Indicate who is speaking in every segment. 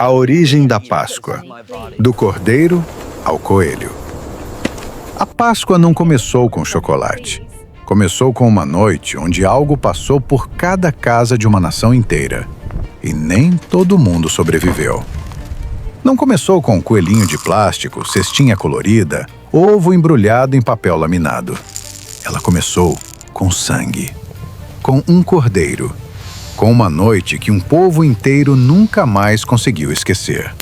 Speaker 1: A origem da Páscoa, do cordeiro ao coelho. A Páscoa não começou com chocolate. Começou com uma noite onde algo passou por cada casa de uma nação inteira. E nem todo mundo sobreviveu. Não começou com um coelhinho de plástico, cestinha colorida, ovo embrulhado em papel laminado. Ela começou com sangue. Com um cordeiro. Com uma noite que um povo inteiro nunca mais conseguiu esquecer.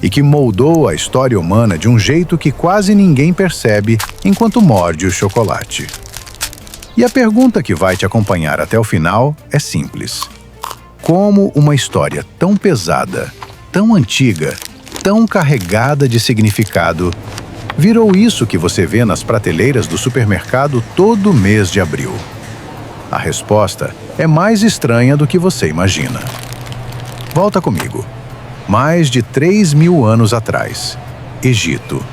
Speaker 1: E que moldou a história humana de um jeito que quase ninguém percebe enquanto morde o chocolate. E a pergunta que vai te acompanhar até o final é simples. Como uma história tão pesada, tão antiga, tão carregada de significado, virou isso que você vê nas prateleiras do supermercado todo mês de abril? A resposta é mais estranha do que você imagina. Volta comigo. Mais de 3.000 anos atrás, Egito.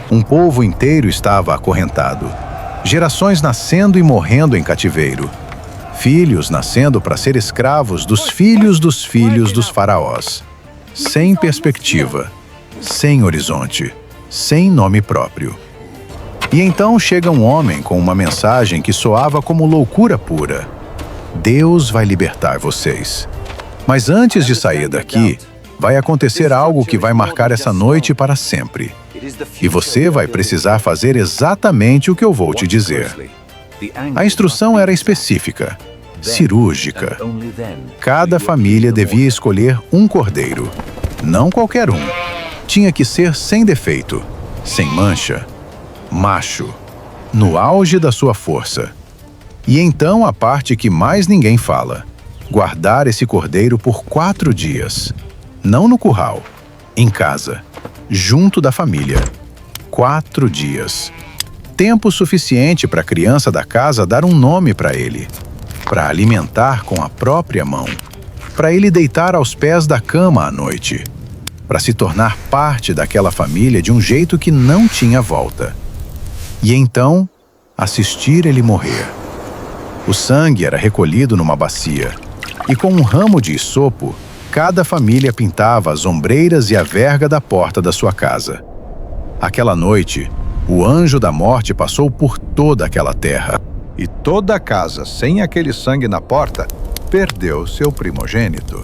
Speaker 1: Um povo inteiro estava acorrentado. Gerações nascendo e morrendo em cativeiro. Filhos nascendo para ser escravos dos filhos dos faraós. Sem perspectiva, sem horizonte, sem nome próprio. E então chega um homem com uma mensagem que soava como loucura pura. Deus vai libertar vocês. Mas antes de sair daqui, vai acontecer algo que vai marcar essa noite para sempre. E você vai precisar fazer exatamente o que eu vou te dizer. A instrução era específica, cirúrgica. Cada família devia escolher um cordeiro. Não qualquer um. Tinha que ser sem defeito, sem mancha, macho, no auge da sua força. E então a parte que mais ninguém fala: guardar esse cordeiro por 4 dias. Não no curral, em casa, junto da família. 4 dias. Tempo suficiente para a criança da casa dar um nome para ele, para alimentar com a própria mão, para ele deitar aos pés da cama à noite, para se tornar parte daquela família de um jeito que não tinha volta. E então, assistir ele morrer. O sangue era recolhido numa bacia, e com um ramo de isopo, cada família pintava as ombreiras e a verga da porta da sua casa. Aquela noite, o anjo da morte passou por toda aquela terra. E toda a casa, sem aquele sangue na porta, perdeu seu primogênito.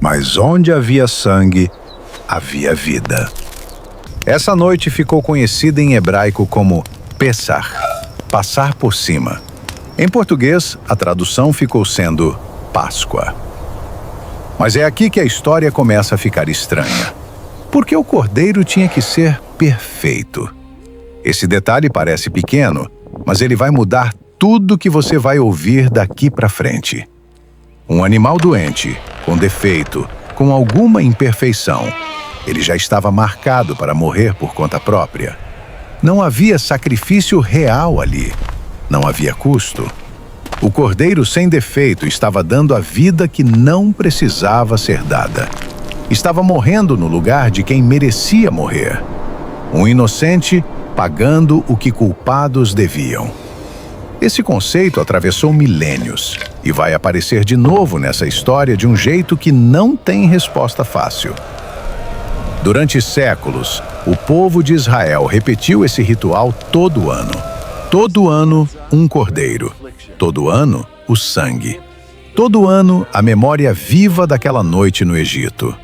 Speaker 1: Mas onde havia sangue, havia vida. Essa noite ficou conhecida em hebraico como Pessach, passar por cima. Em português, a tradução ficou sendo Páscoa. Mas é aqui que a história começa a ficar estranha. Porque o cordeiro tinha que ser perfeito. Esse detalhe parece pequeno, mas ele vai mudar tudo que você vai ouvir daqui para frente. Um animal doente, com defeito, com alguma imperfeição. Ele já estava marcado para morrer por conta própria. Não havia sacrifício real ali. Não havia custo. O cordeiro sem defeito estava dando a vida que não precisava ser dada. Estava morrendo no lugar de quem merecia morrer. Um inocente pagando o que culpados deviam. Esse conceito atravessou milênios e vai aparecer de novo nessa história de um jeito que não tem resposta fácil. Durante séculos, o povo de Israel repetiu esse ritual todo ano. Todo ano, um cordeiro. Todo ano, o sangue. Todo ano, a memória viva daquela noite no Egito.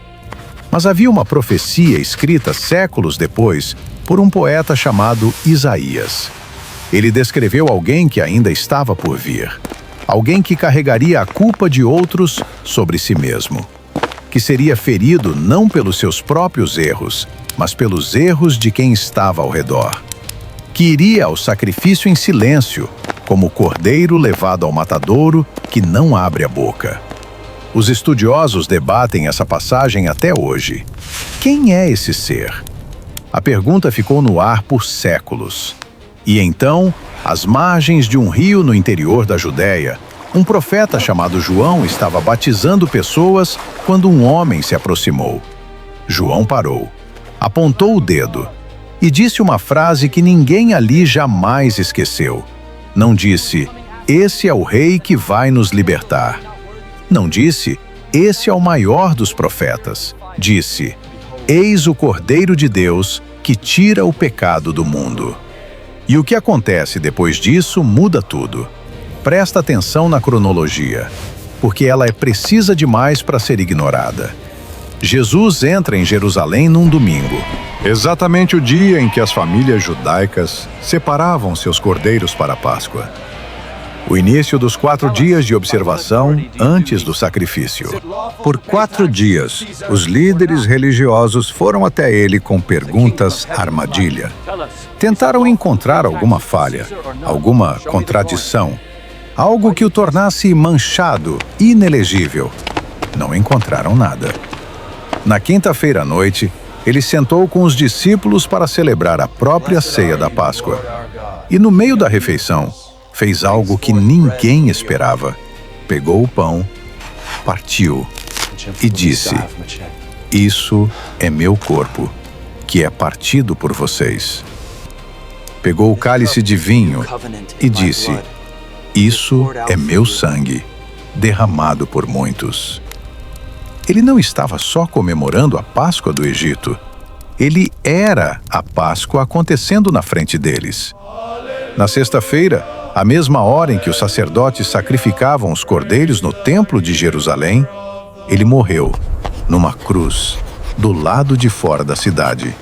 Speaker 1: Mas havia uma profecia escrita séculos depois por um poeta chamado Isaías. Ele descreveu alguém que ainda estava por vir. Alguém que carregaria a culpa de outros sobre si mesmo. Que seria ferido não pelos seus próprios erros, mas pelos erros de quem estava ao redor. Que iria ao sacrifício em silêncio, como o cordeiro levado ao matadouro que não abre a boca. Os estudiosos debatem essa passagem até hoje. Quem é esse ser? A pergunta ficou no ar por séculos. E então, às margens de um rio no interior da Judéia, um profeta chamado João estava batizando pessoas quando um homem se aproximou. João parou, apontou o dedo e disse uma frase que ninguém ali jamais esqueceu. Não disse: "Esse é o rei que vai nos libertar." Não disse: Esse é o maior dos profetas. Disse: Eis o Cordeiro de Deus que tira o pecado do mundo. E o que acontece depois disso muda tudo. Presta atenção na cronologia, porque ela é precisa demais para ser ignorada. Jesus entra em Jerusalém num domingo, exatamente o dia em que as famílias judaicas separavam seus cordeiros para a Páscoa. O início dos 4 dias de observação antes do sacrifício. Por 4 dias, os líderes religiosos foram até ele com perguntas armadilha. Tentaram encontrar alguma falha, alguma contradição, algo que o tornasse manchado, inelegível. Não encontraram nada. Na quinta-feira à noite, ele sentou com os discípulos para celebrar a própria ceia da Páscoa. E no meio da refeição, fez algo que ninguém esperava. Pegou o pão, partiu e disse: Isso é meu corpo, que é partido por vocês. Pegou o cálice de vinho e disse: Isso é meu sangue, derramado por muitos. Ele não estava só comemorando a Páscoa do Egito. Ele era a Páscoa acontecendo na frente deles. Na sexta-feira, à mesma hora em que os sacerdotes sacrificavam os cordeiros no templo de Jerusalém, ele morreu numa cruz, do lado de fora da cidade.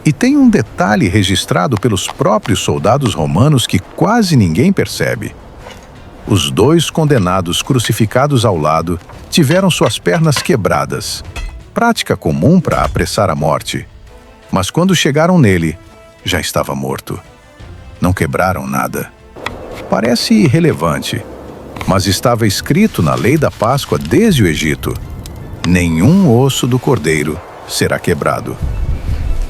Speaker 1: E tem um detalhe registrado pelos próprios soldados romanos que quase ninguém percebe. Os 2 condenados crucificados ao lado tiveram suas pernas quebradas, prática comum para apressar a morte. Mas quando chegaram nele, já estava morto. Não quebraram nada. Parece irrelevante, mas estava escrito na lei da Páscoa desde o Egito: nenhum osso do cordeiro será quebrado.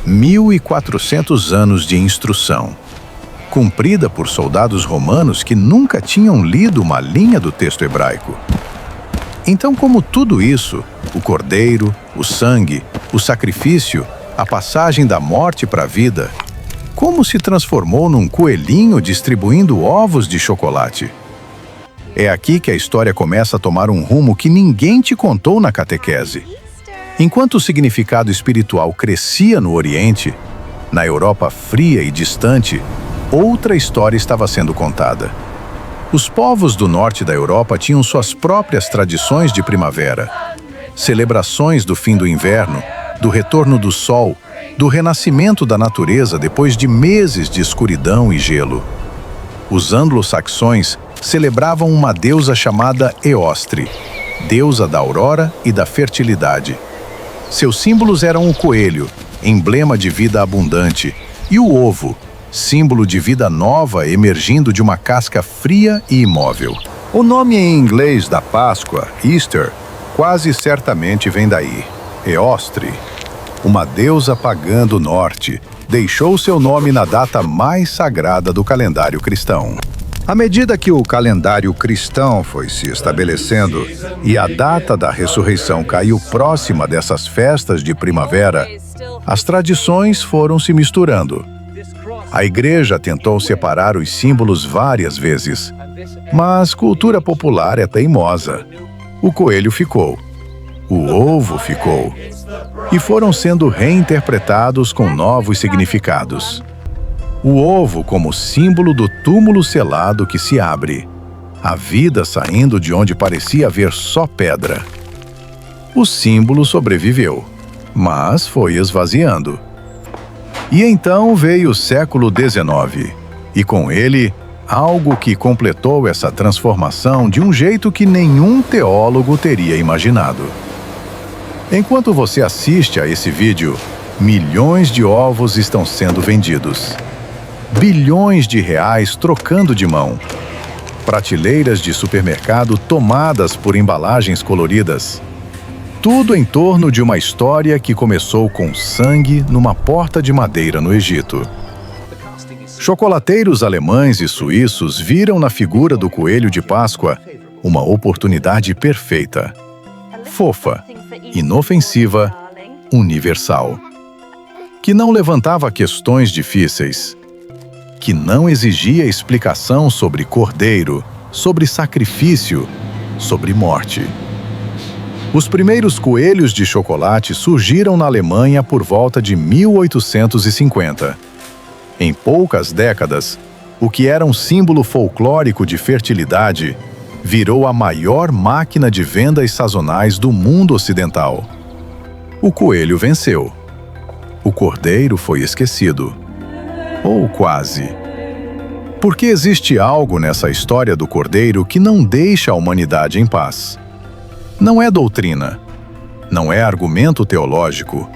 Speaker 1: 1400 anos de instrução, cumprida por soldados romanos que nunca tinham lido uma linha do texto hebraico. Então, como tudo isso, o cordeiro, o sangue, o sacrifício, a passagem da morte para a vida, como se transformou num coelhinho distribuindo ovos de chocolate? É aqui que a história começa a tomar um rumo que ninguém te contou na catequese. Enquanto o significado espiritual crescia no Oriente, na Europa fria e distante, outra história estava sendo contada. Os povos do norte da Europa tinham suas próprias tradições de primavera, celebrações do fim do inverno, do retorno do sol, do renascimento da natureza depois de meses de escuridão e gelo. Os anglo-saxões celebravam uma deusa chamada Eostre, deusa da aurora e da fertilidade. Seus símbolos eram o coelho, emblema de vida abundante, e o ovo, símbolo de vida nova emergindo de uma casca fria e imóvel. O nome em inglês da Páscoa, Easter, quase certamente vem daí. Eostre, uma deusa pagã do norte, deixou seu nome na data mais sagrada do calendário cristão. À medida que o calendário cristão foi se estabelecendo e a data da ressurreição caiu próxima dessas festas de primavera, as tradições foram se misturando. A igreja tentou separar os símbolos várias vezes, mas cultura popular é teimosa. O coelho ficou, o ovo ficou, e foram sendo reinterpretados com novos significados. O ovo como símbolo do túmulo selado que se abre, a vida saindo de onde parecia haver só pedra. O símbolo sobreviveu, mas foi esvaziando. E então veio o século XIX, e com ele, algo que completou essa transformação de um jeito que nenhum teólogo teria imaginado. Enquanto você assiste a esse vídeo, milhões de ovos estão sendo vendidos. Bilhões de reais trocando de mão. Prateleiras de supermercado tomadas por embalagens coloridas. Tudo em torno de uma história que começou com sangue numa porta de madeira no Egito. Chocolateiros alemães e suíços viram na figura do coelho de Páscoa uma oportunidade perfeita. Fofa, inofensiva, universal. Que não levantava questões difíceis. Que não exigia explicação sobre cordeiro, sobre sacrifício, sobre morte. Os primeiros coelhos de chocolate surgiram na Alemanha por volta de 1850. Em poucas décadas, o que era um símbolo folclórico de fertilidade virou a maior máquina de vendas sazonais do mundo ocidental. O coelho venceu. O cordeiro foi esquecido. Ou quase. Porque existe algo nessa história do cordeiro que não deixa a humanidade em paz. Não é doutrina, não é argumento teológico,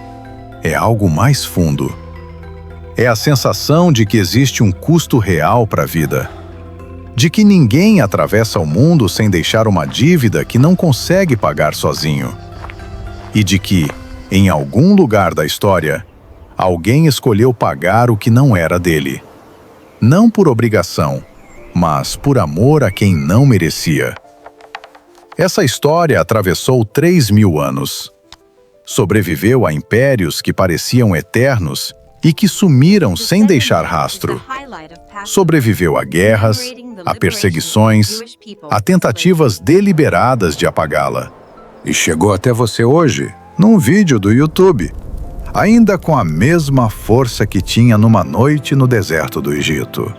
Speaker 1: é algo mais fundo. É a sensação de que existe um custo real para a vida, de que ninguém atravessa o mundo sem deixar uma dívida que não consegue pagar sozinho, e de que, em algum lugar da história, alguém escolheu pagar o que não era dele. Não por obrigação, mas por amor a quem não merecia. Essa história atravessou 3.000 anos. Sobreviveu a impérios que pareciam eternos e que sumiram sem deixar rastro. Sobreviveu a guerras, a perseguições, a tentativas deliberadas de apagá-la. E chegou até você hoje, num vídeo do YouTube, ainda com a mesma força que tinha numa noite no deserto do Egito.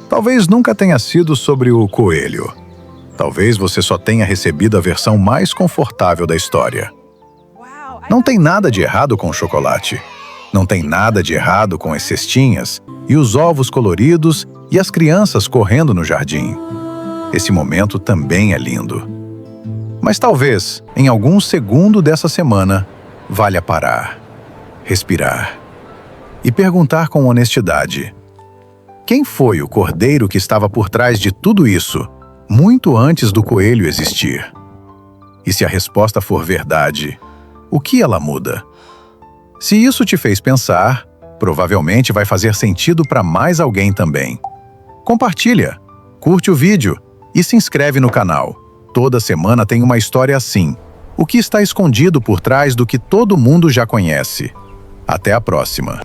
Speaker 1: Talvez nunca tenha sido sobre o coelho. Talvez você só tenha recebido a versão mais confortável da história. Não tem nada de errado com o chocolate. Não tem nada de errado com as cestinhas e os ovos coloridos e as crianças correndo no jardim. Esse momento também é lindo. Mas talvez, em algum segundo dessa semana, valha parar, respirar e perguntar com honestidade: quem foi o cordeiro que estava por trás de tudo isso, muito antes do coelho existir? E se a resposta for verdade, o que ela muda? Se isso te fez pensar, provavelmente vai fazer sentido para mais alguém também. Compartilha, curte o vídeo e se inscreve no canal. Toda semana tem uma história assim. O que está escondido por trás do que todo mundo já conhece. Até a próxima!